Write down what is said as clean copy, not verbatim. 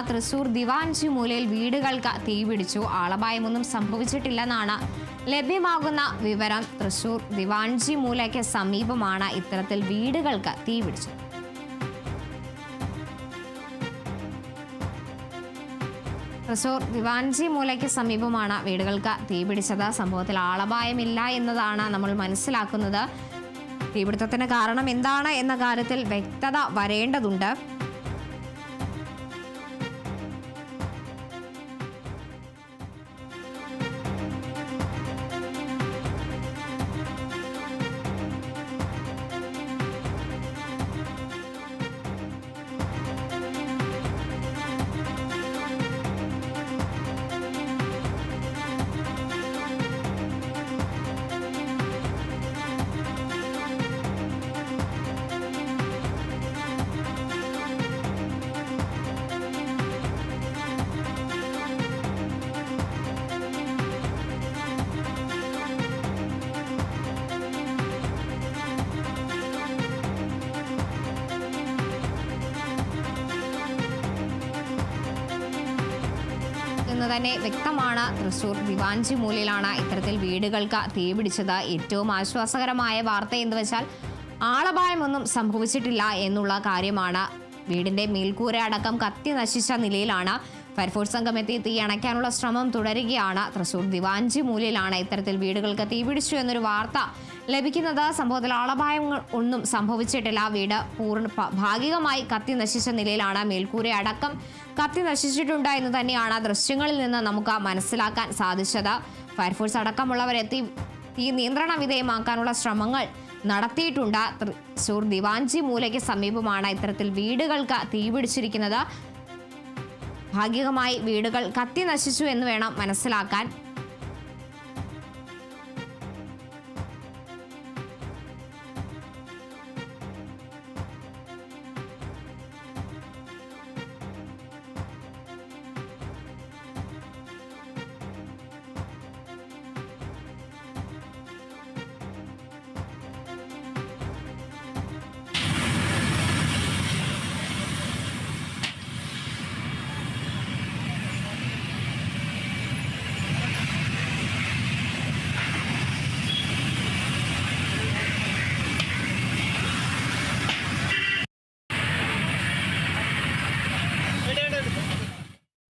തൃശൂർ ദിവാഞ്ചി മൂലയിൽ വീടുകൾക്ക് തീപിടിച്ചു. ആളപായമൊന്നും സംഭവിച്ചിട്ടില്ലെന്നാണ് ലഭ്യമാകുന്ന വിവരം. തൃശൂർ ദിവാഞ്ചി മൂലയ്ക്ക് സമീപമാണ് ഇത്തരത്തിൽ വീടുകൾക്ക് തീപിടിച്ചത്. തൃശൂർ ദിവാഞ്ചി മൂലയ്ക്ക് സമീപമാണ് വീടുകൾക്ക് തീപിടിച്ചത്. സംഭവത്തിൽ ആളപായമില്ല എന്നതാണ് നമ്മൾ മനസ്സിലാക്കുന്നത്. തീപിടുത്തത്തിന് കാരണം എന്താണ് എന്ന കാര്യത്തിൽ വ്യക്തത വരേണ്ടതുണ്ട്. എന്ന് തന്നെ വ്യക്തമാണ്. തൃശൂർ ദിവാഞ്ചി മൂലയിലാണ് ഇത്തരത്തിൽ വീടുകൾക്ക് തീപിടിച്ചത്. ഏറ്റവും ആശ്വാസകരമായ വാർത്ത എന്ന് വെച്ചാൽ ആളപായമൊന്നും സംഭവിച്ചിട്ടില്ല എന്നുള്ള കാര്യമാണ്. വീടിന്റെ മേൽക്കൂര അടക്കം കത്തി നശിച്ച നിലയിലാണ്. ഫയർഫോഴ്സ് സംഘം എത്തി തീ അണയ്ക്കാനുള്ള ശ്രമം തുടരുകയാണ്. തൃശൂർ ദിവാഞ്ചി മൂലയിലാണ് ഇത്തരത്തിൽ വീടുകൾക്ക് തീപിടിച്ചു എന്നൊരു വാർത്ത ലഭിക്കുന്നത്. സംഭവത്തിൽ ആളപായങ്ങൾ ഒന്നും സംഭവിച്ചിട്ടില്ല. വീട് ഭാഗികമായി കത്തി നശിച്ച നിലയിലാണ്. മേൽക്കൂര അടക്കം കത്തി നശിച്ചിട്ടുണ്ട് എന്ന് തന്നെയാണ് ദൃശ്യങ്ങളിൽ നിന്ന് നമുക്ക് മനസ്സിലാക്കാൻ സാധിച്ചത്. ഫയർഫോഴ്സ് അടക്കമുള്ളവരെത്തി തീ നിയന്ത്രണ വിധേയമാക്കാനുള്ള ശ്രമങ്ങൾ നടത്തിയിട്ടുണ്ട്. തൃശൂർ ദിവാഞ്ചി മൂലയ്ക്ക് സമീപമാണ് ഇത്തരത്തിൽ വീടുകൾക്ക് തീപിടിച്ചിരിക്കുന്നത്. ഭാഗികമായി വീടുകൾ കത്തി നശിച്ചു എന്ന് വേണം മനസ്സിലാക്കാൻ.